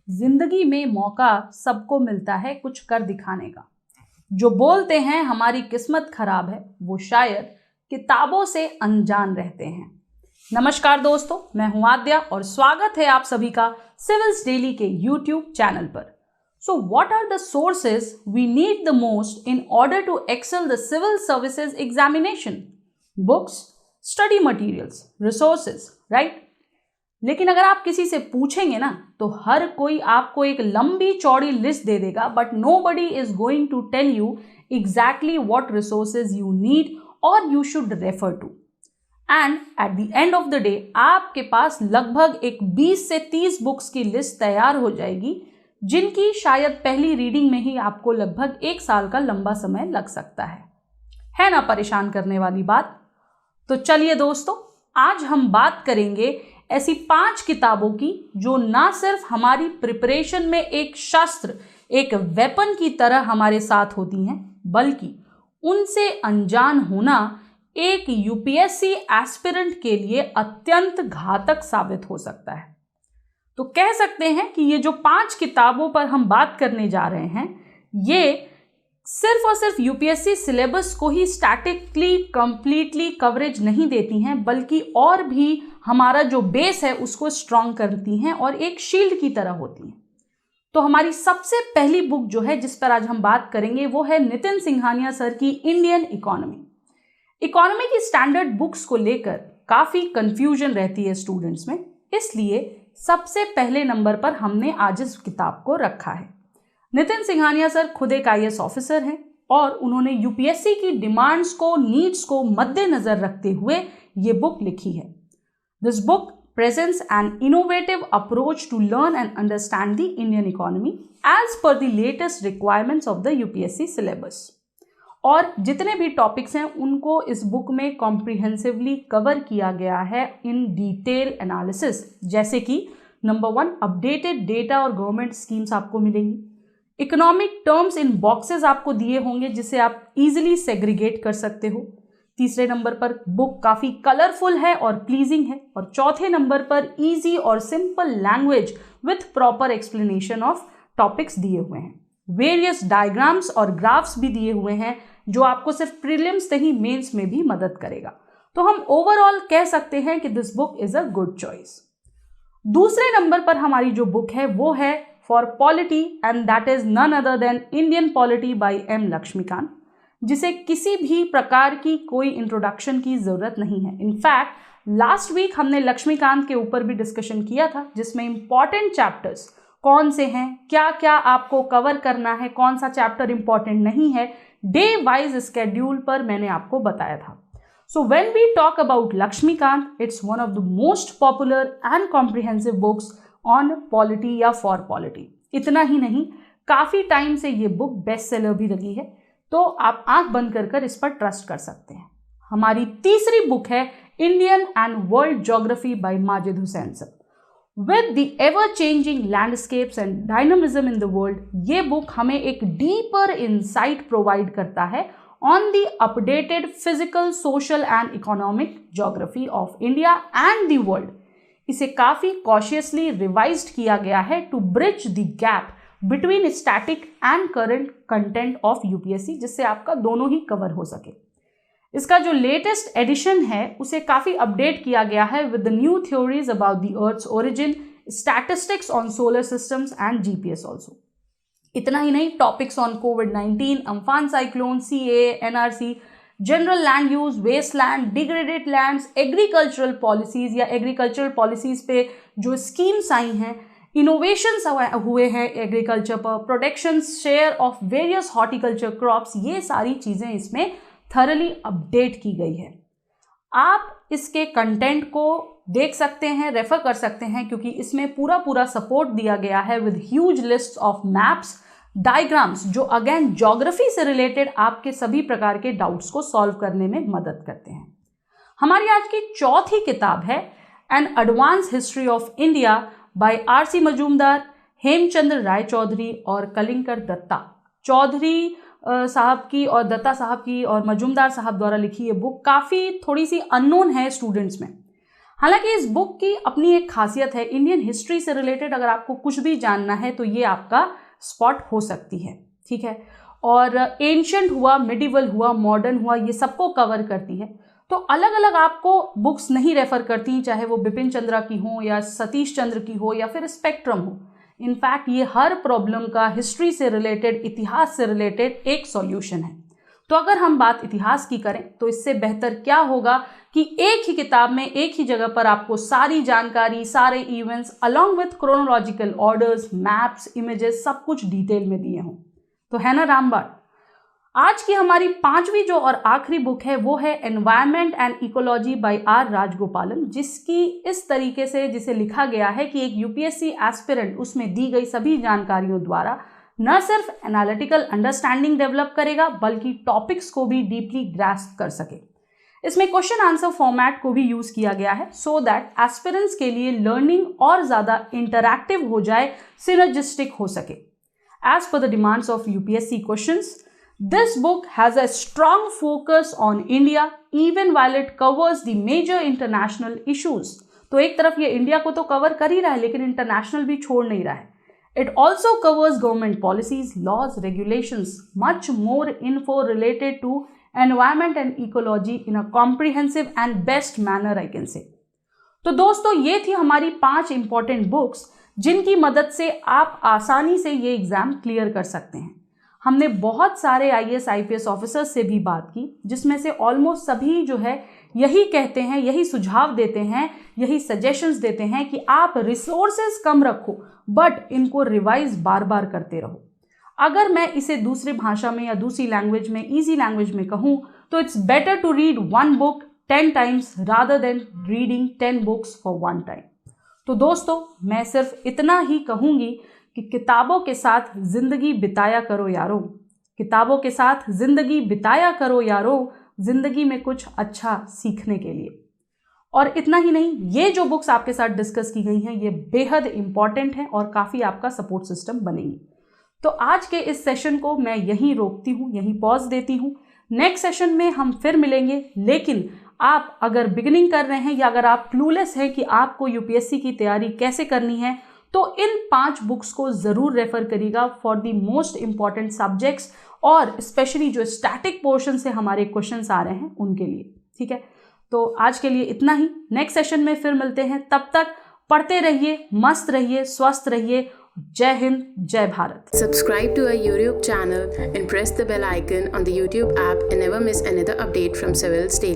जिंदगी में मौका सबको मिलता है कुछ कर दिखाने का। जो बोलते हैं हमारी किस्मत खराब है, वो शायद किताबों से अनजान रहते हैं। नमस्कार दोस्तों, मैं हूं आद्या और स्वागत है आप सभी का सिविल्स डेली के यूट्यूब चैनल पर। So what are the sources we need the most in order to excel the civil services examination? Books, study materials, resources, right? लेकिन अगर आप किसी से पूछेंगे ना तो हर कोई आपको एक लंबी चौड़ी लिस्ट दे देगा, but nobody is going to tell you exactly what resources you need और you should refer to. And at the end of the day आपके पास लगभग एक 20 से 30 बुक्स की लिस्ट तैयार हो जाएगी, जिनकी शायद पहली रीडिंग में ही आपको लगभग 1 साल का लंबा समय लग सकता है ना परेशान करने वाली बात? तो चलिए दोस्तों, आज हम बात करेंगे ऐसी 5 किताबों की जो ना सिर्फ हमारी प्रिपरेशन में एक शस्त्र, एक वेपन की तरह हमारे साथ होती हैं, बल्कि उनसे अनजान होना एक यूपीएससी एस्पिरेंट के लिए अत्यंत घातक साबित हो सकता है। तो कह सकते हैं कि ये जो 5 किताबों पर हम बात करने जा रहे हैं, ये सिर्फ और सिर्फ यूपीएससी सिलेबस को ही स्टैटिकली कंप्लीटली कवरेज नहीं देती हैं, बल्कि और भी हमारा जो बेस है उसको स्ट्रॉन्ग करती हैं और एक शील्ड की तरह होती हैं। तो हमारी सबसे पहली बुक जो है जिस पर आज हम बात करेंगे वो है नितिन सिंघानिया सर की इंडियन इकोनॉमी। इकोनॉमी की स्टैंडर्ड बुक्स को लेकर काफ़ी कंफ्यूजन रहती है स्टूडेंट्स में, इसलिए सबसे पहले नंबर पर हमने आज इस किताब को रखा है। नितिन सिंघानिया सर खुद एक आईएएस ऑफिसर हैं और उन्होंने यूपीएससी की डिमांड्स को, नीड्स को मद्देनजर रखते हुए ये बुक लिखी है। This book presents an innovative approach to learn and understand the Indian economy as per the latest requirements of the UPSC syllabus. और जितने भी टॉपिक्स हैं उनको इस बुक में कॉम्प्रिहेंसिवली कवर किया गया है इन डिटेल एनालिसिस, जैसे कि नंबर 1 अपडेटेड डेटा और गवर्नमेंट स्कीम्स आपको मिलेंगी। इकोनॉमिक टर्म्स इन बॉक्सेस आपको दिए होंगे जिसे आप इजीली सेग्रीगेट कर सकते हो। तीसरे नंबर पर बुक काफ़ी कलरफुल है और प्लीजिंग है। और चौथे नंबर पर इजी और simple language with proper explanation of topics दिए हुए हैं। वेरियस डायग्राम्स और ग्राफ्स भी दिए हुए हैं जो आपको सिर्फ प्रीलिम्स नहीं मेंस में भी मदद करेगा। तो हम ओवरऑल कह सकते हैं कि this book is a good choice. दूसरे नंबर पर हमारी जो बुक है वो है for polity, and that is none other than Indian polity by M Laxmikanth, जिसे किसी भी प्रकार की कोई इंट्रोडक्शन की ज़रूरत नहीं है। इनफैक्ट लास्ट वीक हमने लक्ष्मीकांत के ऊपर भी डिस्कशन किया था, जिसमें इंपॉर्टेंट चैप्टर्स कौन से हैं, क्या क्या आपको कवर करना है, कौन सा चैप्टर इंपॉर्टेंट नहीं है, डे वाइज स्केड्यूल पर मैंने आपको बताया था। So when we talk about Laxmikanth, it's one of the most popular and comprehensive books on polity या फॉर पॉलिटी। इतना ही नहीं, काफ़ी टाइम से ये बुक बेस्ट सेलर भी रही है, तो आप आंख बंद कर इस पर ट्रस्ट कर सकते हैं। हमारी तीसरी बुक है Indian and world geography by Majid Husain sir. With the ever changing landscapes and dynamism in the world, ये बुक हमें एक डीपर इंसाइट प्रोवाइड करता है on the updated physical, social and economic geography of India and the world. इसे काफ़ी cautiously revised किया गया है to bridge the gap between static and current content of UPSC, जिससे आपका दोनों ही कवर हो सके। इसका जो लेटेस्ट एडिशन है उसे काफ़ी अपडेट किया गया है with the new theories about the earth's origin, statistics on solar systems and GPS also. इतना ही नहीं, टॉपिक्स ऑन कोविड-19, Amphan cyclone, CAA, NRC, general land use, waste land, degraded lands, agricultural policies या agricultural policies पे जो schemes आई हैं, innovations हुए हैं एग्रीकल्चर पर, protection share of various horticulture crops, ये सारी चीज़ें इसमें थरली अपडेट की गई है। आप इसके कंटेंट को देख सकते हैं, रेफर कर सकते हैं, क्योंकि इसमें पूरा सपोर्ट दिया गया है with huge list of maps, diagrams, जो अगेन ज्योग्राफी से रिलेटेड आपके सभी प्रकार के डाउट्स को सॉल्व करने में मदद करते हैं। हमारी आज की चौथी किताब है an advance history of India by R C. Majumdar, Hemchandra Ray Chaudhuri और कलिंकर दत्ता। चौधरी साहब की और दत्ता साहब की और मजूमदार साहब द्वारा लिखी ये बुक काफ़ी थोड़ी सी अननोन है स्टूडेंट्स में। हालांकि इस बुक की अपनी एक खासियत है, इंडियन हिस्ट्री से रिलेटेड अगर आपको कुछ भी जानना है तो ये आपका स्पॉट हो सकती है, ठीक है। और एंशिएंट हुआ, मिडिवल हुआ, मॉडर्न हुआ, ये सबको कवर करती है। तो अलग अलग आपको बुक्स नहीं रेफर करती, चाहे वो बिपिन चंद्रा की हो या सतीश चंद्र की हो या फिर स्पेक्ट्रम हो। इनफैक्ट ये हर प्रॉब्लम का हिस्ट्री से रिलेटेड, इतिहास से रिलेटेड एक सॉल्यूशन है। तो अगर हम बात इतिहास की करें तो इससे बेहतर क्या होगा कि एक ही किताब में, एक ही जगह पर आपको सारी जानकारी, सारे events along with chronological orders, maps, images, सब कुछ डिटेल में दिए हों। तो है ना रामबाण। आज की हमारी 5वीं जो और आखिरी बुक है वो है environment and ecology by R Rajagopalan, जिसकी इस तरीके से जिसे लिखा गया है कि एक यूपीएससी एस्पिरेंट उसमें दी गई सभी जानकारियों द्वारा न सिर्फ एनालिटिकल अंडरस्टैंडिंग डेवलप करेगा बल्कि टॉपिक्स को भी डीपली ग्रास्प कर सके। इसमें क्वेश्चन आंसर फॉर्मेट को भी यूज किया गया है सो दैट एस्पिरेंट्स के लिए लर्निंग और ज्यादा इंटरैक्टिव हो जाए, सिनर्जिस्टिक हो सके। As per the demands of UPSC questions, this book has a strong focus on India even while it covers the major international issues. तो एक तरफ ये इंडिया को तो कवर कर ही रहा है लेकिन इंटरनेशनल भी छोड़ नहीं रहा है। It also covers government policies, laws, regulations, much more info related to environment and ecology in a comprehensive and best manner I can say. तो दोस्तों ये थी हमारी 5 इंपॉर्टेंट बुक्स जिनकी मदद से आप आसानी से ये एग्जाम क्लियर कर सकते हैं। हमने बहुत सारे आईएएस आईपीएस ऑफिसर्स से भी बात की जिसमें से ऑलमोस्ट सभी जो है यही कहते हैं, यही सुझाव देते हैं, यही सजेशंस देते हैं कि आप रिसोर्सेज कम रखो बट इनको रिवाइज बार बार करते रहो। अगर मैं इसे दूसरी भाषा में या दूसरी लैंग्वेज में, इजी लैंग्वेज में कहूँ तो it's better to read 1 book 10 times rather than reading 10 books for 1 time. तो दोस्तों मैं सिर्फ इतना ही कहूँगी कि किताबों के साथ जिंदगी बिताया करो यारो, किताबों के साथ जिंदगी बिताया करो यारो, जिंदगी में कुछ अच्छा सीखने के लिए। और इतना ही नहीं, ये जो बुक्स आपके साथ डिस्कस की गई हैं ये बेहद इंपॉर्टेंट हैं और काफ़ी आपका सपोर्ट सिस्टम बनेंगी। तो आज के इस सेशन को मैं यहीं रोकती हूँ, यहीं पॉज देती हूँ। नेक्स्ट सेशन में हम फिर मिलेंगे, लेकिन आप अगर बिगिनिंग कर रहे हैं या अगर आप क्लूलेस हैं कि आपको यूपीएससी की तैयारी कैसे करनी है तो इन 5 बुक्स को ज़रूर रेफर करिएगा for the most important subjects और स्पेशली जो स्टैटिक पोर्शन से हमारे क्वेश्चंस आ रहे हैं उनके लिए, ठीक है। तो आज के लिए इतना ही, नेक्स्ट सेशन में फिर मिलते हैं। तब तक पढ़ते रहिए, मस्त रहिए, स्वस्थ रहिए। जय हिंद, जय Bharat. Subscribe to our YouTube channel and press the bell icon on the YouTube app and never miss another update from Civil's Daily.